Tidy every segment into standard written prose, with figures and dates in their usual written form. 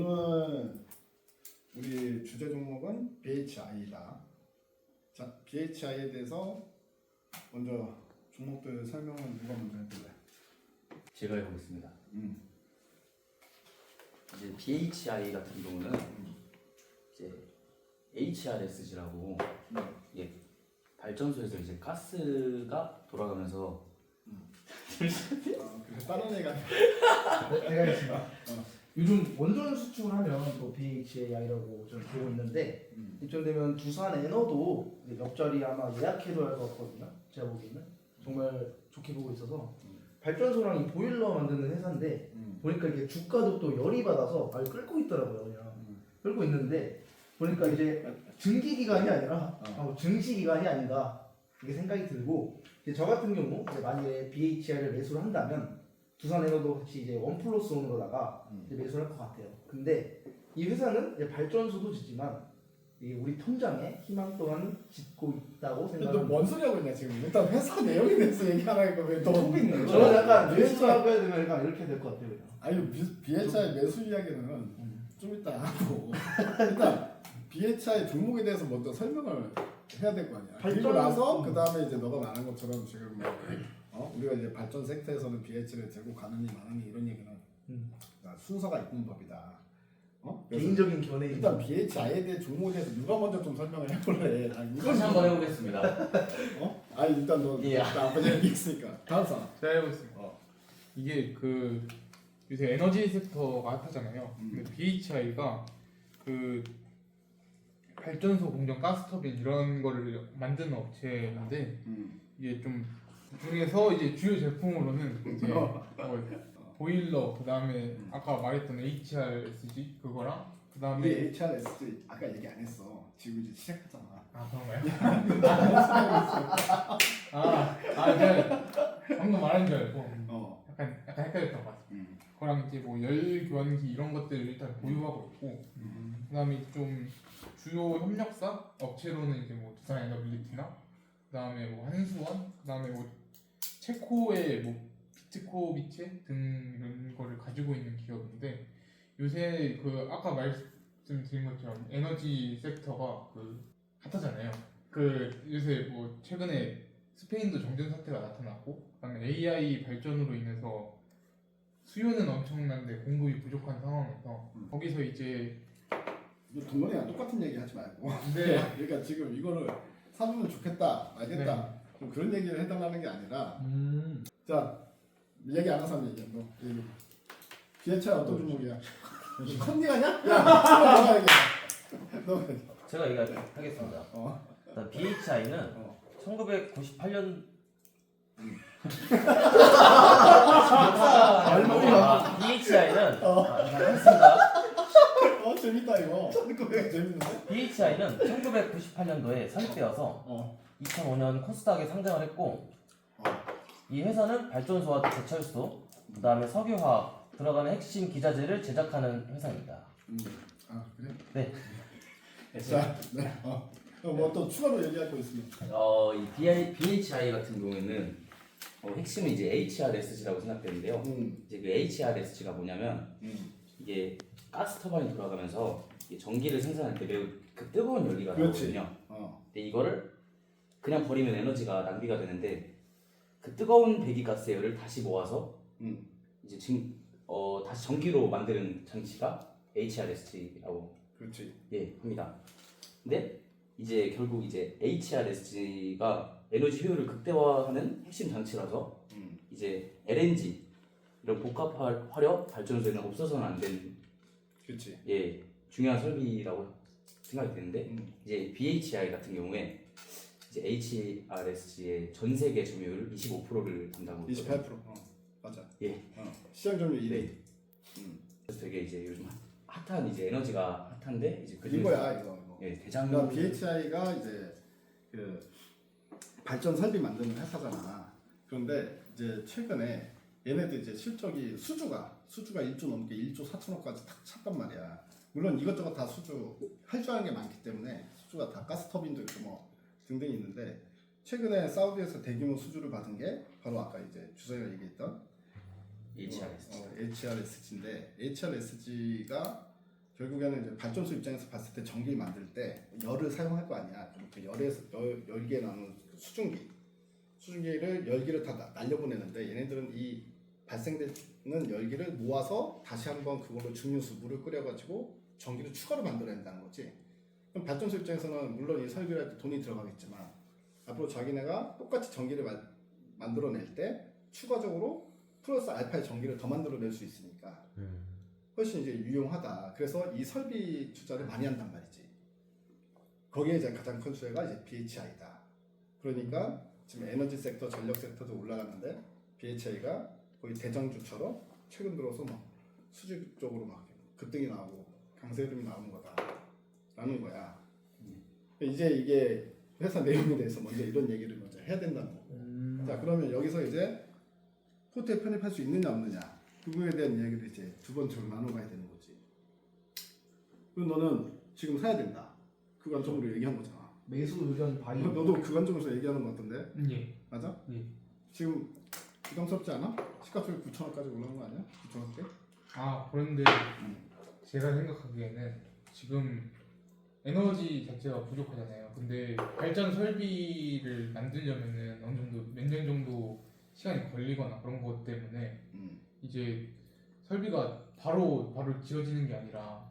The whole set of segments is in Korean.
오늘 우리 주제 종목은 BHI다. 자, BHI에 대해서 먼저 종목들 설명은 누가 먼저 해볼래? 제가 해보겠습니다. 이제 BHI 같은 경우는 이제 HRSG라고 이게 발전소에서 이제 가스가 돌아가면서 그래서 다른 애가 내가 했습니다. 요즘 원전 수출을 하면 또 BHAI라고 좀 되어 있는데 이쯤 되면 두산 에너도 옆자리 아마 예약해도 할 것 같거든요. 제가 보기에는 정말 좋게 보고 있어서 발전소랑 이 보일러 만드는 회사인데 보니까 이게 주가도 또 열이 받아서 아주 끓고 있더라고요. 그냥 끓고 있는데 보니까 이제 증기 기간이 아니라 증시 기간이 아닌가 이게 생각이 들고 이제 저 같은 경우 이제 만약에 BHI를 매수를 한다면 두산 에너도 같이 이제 1+1으로다가 이제 매수를 할 것 같아요. 근데 이 회사는 이제 발전소도 짓지만 이 우리 통장에 희망 또한 짓고 있다고 생각합니다. 너뭔 소리 하고 있냐 지금? 일단 회사 내용에 대해서 얘기하라니까 왜너 하고 있는 거야? 저는 약간 매수라고 해야 되면 약간 이렇게 될 것 같아요. 그냥. 아니 BHI 매수 이야기는 좀 이따 하고 일단 BHI 종목에 대해서 먼저 설명을 해야 될 거 아니야. 그리고 나서 그 다음에 이제 너가 말한 것처럼 지금 우리가 이제 발전 섹터에서는 BH를 들고 가느니 마느니 이런 얘기는 순서가 있는 법이다. 개인적인 견해 일단 BHI에 대해 종목에 대해서 누가 먼저 좀 설명을 해볼래? 그것이 한번 해보겠습니다. 아니 일단 너 예. 아까 얘기했으니까 다음 사람. 제가 해보겠습니다. 이게 그 요새 에너지 섹터가 핫하잖아요. 근데 BHI가 그 발전소 공정 가스터빈 이런 거를 만드는 업체인데 이게 좀 중에서 이제 주요 제품으로는 이제 보일러, 그 다음에 아까 말했던 HRSG 그거랑 그 우리 다음에 HRSG 아까 얘기 안 했어. 지금 이제 시작하잖아. 아 그런가요? 제가 방금 말한 줄 알고 약간 헷갈렸던 것 같아요. 그거랑 이제 뭐 열 교환기 이런 것들을 일단 보유하고 있고 그다음에 좀 주요 협력사 업체로는 이제 뭐 두산 에너빌리티나 그다음에 뭐 한수원 그다음에 뭐 체코의 뭐 비트코비체 등 이런 거를 가지고 있는 기업인데 요새 그 아까 말씀드린 것처럼 에너지 섹터가 그 핫하잖아요. 그 요새 뭐 최근에 스페인도 정전 사태가 나타났고 그다음에 AI 발전으로 인해서 수요는 엄청난데 공급이 부족한 상황에서 거기서 이제 너 동건이랑 똑같은 얘기 하지 말고. 네. 그러니까 지금 이거를 사면 좋겠다, 알겠다. 좀 그런 얘기를 해달라는 게 아니라. 자, 얘기 안 한 사람 얘기해. 너 얘기. BHI 어떤 종목이야? 컨닝하냐? 야, 너가 얘기해. 너가 얘기해. 제가 얘기하겠습니다. 일단 BHI는 1998년 BHI는 하겠습니다. 재밌다 이거. 재밌는데? BHI는 1998년도에 설립되어서 2005년 코스닥에 상장을 했고 이 회사는 발전소와 제철소, 그 다음에 석유화학 들어가는 핵심 기자재를 제작하는 회사입니다. 그래? 네. 자, 네. 뭐 또 추가로 얘기할 거 있으면. 이 BHI 같은 경우에는 핵심은 이제 HRSG라고 생각되는데요. 이제 그 HRSG가 뭐냐면 이게 가스 터바인이 돌아가면서 전기를 생산할 때 매우 그 뜨거운 연기가 나거든요. 근데 이거를 그냥 버리면 에너지가 낭비가 되는데 그 뜨거운 배기가스의 를 다시 모아서 이제 다시 전기로 만드는 장치가 HRSG라고 그렇지. 합니다. 근데 이제 결국 이제 HRSG가 에너지 효율을 극대화하는 핵심 장치라서 이제 LNG 이런 복합 화력 발전소에는 없어서는 안 되는 그렇지. 중요한 설비라고 생각이 되는데 이제 BHI 같은 경우에 이제 HRSG의 전 세계 점유율 25%를 담당하고 28%. 맞아. 시장 점유율 1위. 그래서 되게 이제 요즘 핫한 이제 에너지가 핫한데 이제 이거야 이거. 대장. 그러니까 BHI가 이제 그 발전 설비 만드는 회사잖아. 그런데 이제 최근에 얘네들 이제 실적이 수주가 1조 넘게 1조 4천억까지 탁 찼단 말이야. 물론 이것저것 다 할줄 아는 게 많기 때문에 수주가 다 가스 터빈도 있고 뭐 등등 있는데 최근에 사우디에서 대규모 수주를 받은 게 바로 아까 이제 주석이가 얘기했던 HRSG. HRSG인데 HRSG가 결국에는 이제 발전소 입장에서 봤을 때 전기를 만들 때 열을 사용할 거 아니야. 그럼 그 열기에 나오는 그 수증기를 열기를 다 날려보내는데 얘네들은 이 발생되는 열기를 모아서 다시 한번 그걸로 증류수 물을 끓여가지고 전기를 추가로 만들어낸다는 거지. 그럼 발전소 입장에서는 물론 이 설비를 할 때 돈이 들어가겠지만 앞으로 자기네가 똑같이 전기를 만들어낼 때 추가적으로 플러스 알파의 전기를 더 만들어낼 수 있으니까 훨씬 이제 유용하다. 그래서 이 설비 투자를 많이 한단 말이지. 거기에 이제 가장 큰 수혜가 이제 BHI다. 그러니까 지금 에너지 섹터, 전력 섹터도 올라갔는데 BHI가 거의 대장주처럼 최근 들어서 막 수직 쪽으로 막 급등이 나오고 강세 흐름이 나오는 거다라는 거야. 이제 이게 회사 내용에 대해서 먼저 이런 얘기를 먼저 해야 된다는 거고. 자, 그러면 여기서 이제 포트에 편입할 수 있느냐 없느냐 그거에 대한 이야기를 이제 두 번째로 나눠가야 되는 거지. 그럼 너는 지금 사야 된다. 그 관점으로 얘기한 거잖아. 매수 의견 발의. 너도 그 관점에서 얘기하는 거 같던데? 예. 맞아? 예. 지금 부담스럽지 않아? 시가총이 9천원까지 올라온 거 아니야? 9천원대? 아 그런데 제가 생각하기에는 지금 에너지 자체가 부족하잖아요. 근데 발전 설비를 만들려면은 어느 정도 몇 년 정도 시간이 걸리거나 그런 것 때문에 이제 설비가 바로 지어지는 게 아니라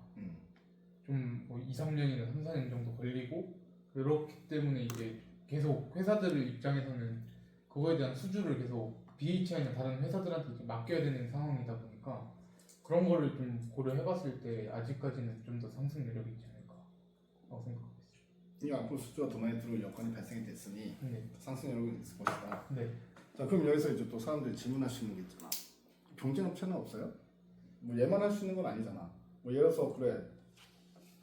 좀뭐 2, 3년이나 3, 4년 정도 걸리고 그렇기 때문에 이제 계속 회사들 입장에서는 그거에 대한 수주를 계속 BHI나 다른 회사들한테 이제 맡겨야 되는 상황이다 보니까 그런 거를 좀 고려해봤을 때 아직까지는 좀 더 상승 여력이 있지 않을까 생각하고 있어요. 이 앞으로 수주가 더 많이 들어올 여건이 발생이 됐으니 네. 상승력은 있을 것이다. 네. 자, 그럼 여기서 이제 또 사람들이 질문할 수 있는 게 있잖아. 경쟁업체는 없어요? 뭐 얘만 할 수 있는 건 아니잖아. 뭐 예를 들어서 그래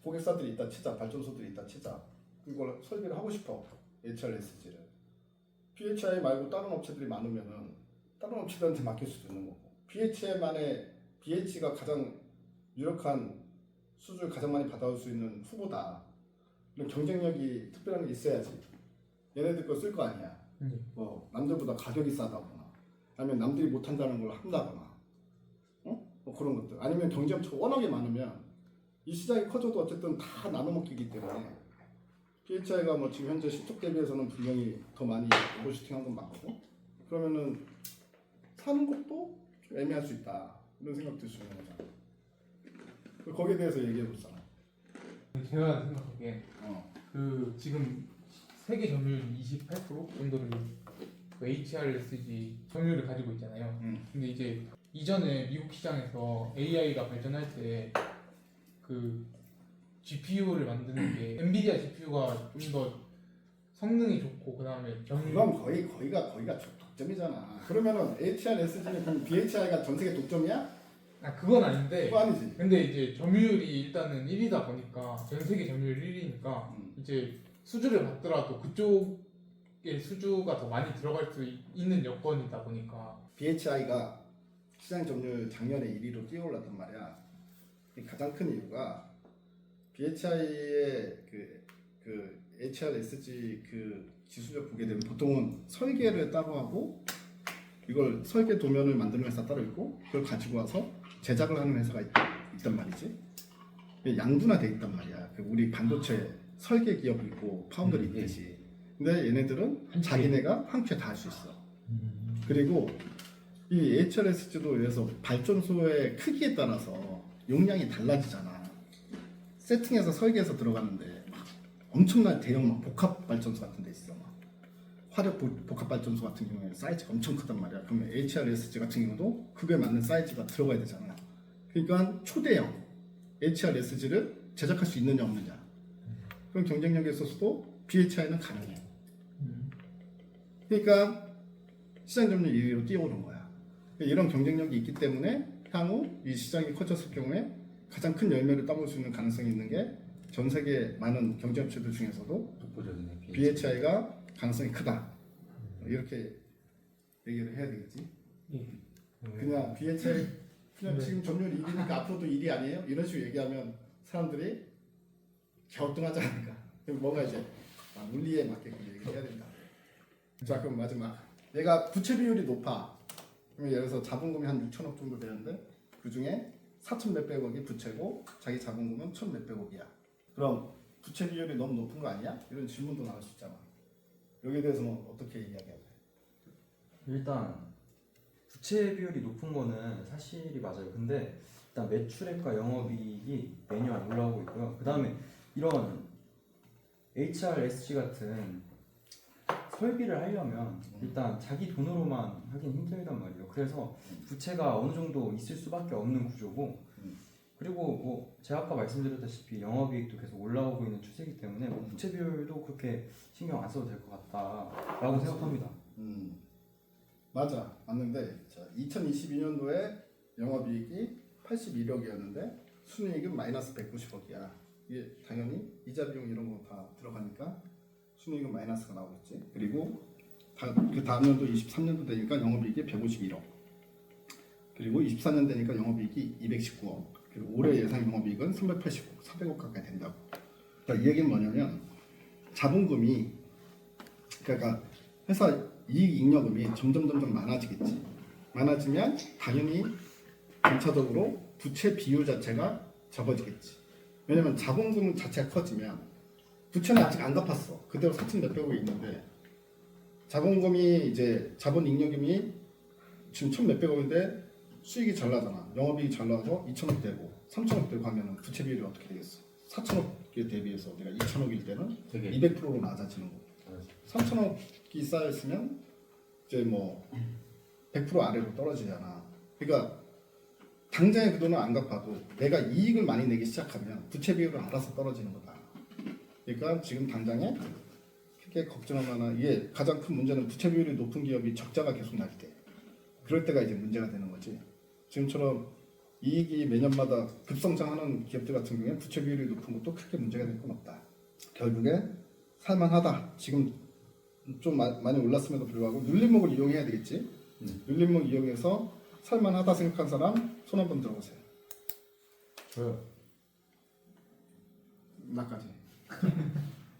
고객사들이 있다 치자, 발전소들이 있다 치자. 이걸 설비를 하고 싶어. HRSG를. BHI 말고 다른 업체들이 많으면은 다른 업체들한테 맡길 수도 있는 거고. BH가 가장 유력한 수주를 가장 많이 받아올 수 있는 후보다. 이런 경쟁력이 특별한 게 있어야지. 얘네들 거 쓸 거 아니야. 뭐 남들보다 가격이 싸다거나 아니면 남들이 못한다는 걸 한다거나 뭐 그런 것들 아니면 경쟁업체가 워낙에 많으면 이 시장이 커져도 어쨌든 다 나눠먹기이기 때문에 BHI가 뭐 지금 현재 실적 대비해서는 분명히 더 많이 오버슈팅한 건 맞고 그러면은 사는 것도 좀 애매할 수 있다 이런 생각 들 수 있는 거잖아. 거기에 대해서 얘기해 보잖아. 제가 생각하기엔 그 지금 세계 점유율 28% 정도를 그 HRSG 점유율을 가지고 있잖아요. 근데 이제 이전에 미국 시장에서 AI가 발전할 때 그 GPU를 만드는 게 엔비디아 GPU가 좀 더 성능이 좋고 그 다음에 그럼 거기가 독점이잖아. 그러면은 HRSG는 그럼 BHI가 전 세계 독점이야? 아 그건 아닌데 그거 아니지. 근데 이제 점유율이 일단은 1위다 보니까 전 세계 점유율 1위니까 이제 수주를 받더라도 그쪽에 수주가 더 많이 들어갈 수 있는 여건이다 보니까 BHI가 시장 점유율 작년에 1위로 뛰어올랐단 말이야. 이 가장 큰 이유가 BHI의 그 HRSG 그 기술력 보게 되면 보통은 설계를 따로 하고 이걸 설계 도면을 만드는 회사 따로 있고 그걸 가지고 와서 제작을 하는 회사가 있단 말이지. 양분화돼 있단 말이야. 우리 반도체 설계 기업이 있고 파운더리 있듯이. 근데 얘네들은 자기네가 한 큐에 다 할 수 있어. 그리고 이 HRSG도 그래서 발전소의 크기에 따라서 용량이 달라지잖아. 세팅해서 설계해서 들어가는데 막 엄청난 대형 막 복합 발전소 같은 데 있어. 막 화력 복합 발전소 같은 경우에는 사이즈가 엄청 크단 말이야. 그러면 HRSG 같은 경우도 그거에 맞는 사이즈가 들어가야 되잖아. 그러니까 초대형 HRSG를 제작할 수 있느냐 없느냐. 그런 경쟁력에 있어서도 BHI는 가능해. 그러니까 시장 점유율 1위로 뛰어오른 거야. 이런 경쟁력이 있기 때문에 향후 이 시장이 커졌을 경우에 가장 큰 열매를 따볼 수 있는 가능성이 있는 게 전 세계 많은 경쟁업체들 중에서도 독보적이네. BHI가 가능성이 크다. 이렇게 얘기를 해야 되겠지. 그냥 BHI 그냥 지금 점유율 1위니까 앞으로도 1위 아니에요? 이런 식으로 얘기하면 사람들이 갸우뚱하지 않을까. 그럼 뭔가 이제 논리에 맞게끔 얘기를 해야 된다. 자, 그럼 마지막. 얘가 부채 비율이 높아. 그러면 예를 들어서 자본금이 한 6천억 정도 되는데 그 중에 4천 몇백억이 부채고 자기 자본금은 1천 몇백억이야. 그럼 부채 비율이 너무 높은 거 아니야? 이런 질문도 나올 수 있잖아. 여기에 대해서는 어떻게 이야기해야 돼? 일단 부채 비율이 높은 거는 사실이 맞아요. 근데 일단 매출액과 영업이익이 매년 안 올라오고 있고요. 그 다음에 이런 HRSG 같은 설비를 하려면 일단 자기 돈으로만 하긴 힘들단 말이에요. 그래서 부채가 어느 정도 있을 수밖에 없는 구조고, 그리고 뭐 제가 아까 말씀드렸다시피 영업이익도 계속 올라오고 있는 추세이기 때문에 뭐 부채 비율도 그렇게 신경 안 써도 될 것 같다라고 생각합니다. 맞아, 맞는데 자, 2022년도에 영업이익이 81억이었는데 순이익은 마이너스 190억이야. 이게 당연히 이자 비용 이런 거 다 들어가니까 순이익은 마이너스가 나오겠지. 그리고 그 다음 연도 23년도 되니까 영업이익이 151억. 그리고 24년 되니까 영업이익이 219억. 그리고 올해 예상 영업이익은 380억, 400억 가까이 된다고. 그러니까 이 얘기는 뭐냐면 자본금이, 그러니까 회사 이익 잉여금이 점점 많아지겠지. 많아지면 당연히 점차적으로 부채 비율 자체가 적어지겠지. 왜냐면 자본금 자체가 커지면 부채는 아직 안 갚았어. 그대로 4천 몇백억이 있는데 자본금이 이제 자본 잉여금이 지금 1천 몇백억인데 수익이 잘 나잖아. 영업이익이 잘 나서 2천억 되고 3천억 되고 하면은 부채 비율이 어떻게 되겠어? 4천억에 대비해서 내가 2천억일 때는 되게 200%로 낮아지는 거고 3천억이 쌓였으면 이제 뭐 100% 아래로 떨어지잖아. 그러니까 당장에 그 돈을 안 갚아도 내가 이익을 많이 내기 시작하면 부채 비율은 알아서 떨어지는 거다. 그러니까 지금 당장에 크게 걱정할 만한, 이게 가장 큰 문제는 부채 비율이 높은 기업이 적자가 계속 날 때, 그럴 때가 이제 문제가 되는 거지. 지금처럼 이익이 매년마다 급성장하는 기업들 같은 경우에 부채 비율이 높은 것도 크게 문제가 될 건 없다. 결국에 살만하다. 지금 좀 많이 올랐음에도 불구하고 눌림목을 이용해야 되겠지. 눌림목 이용해서 살만하다 생각한 사람 손 한번 들어보세요. 저요. 나까지.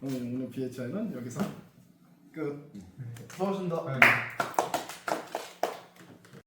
오늘 BHI는 여기서 끝. 수고하셨습니다. 네.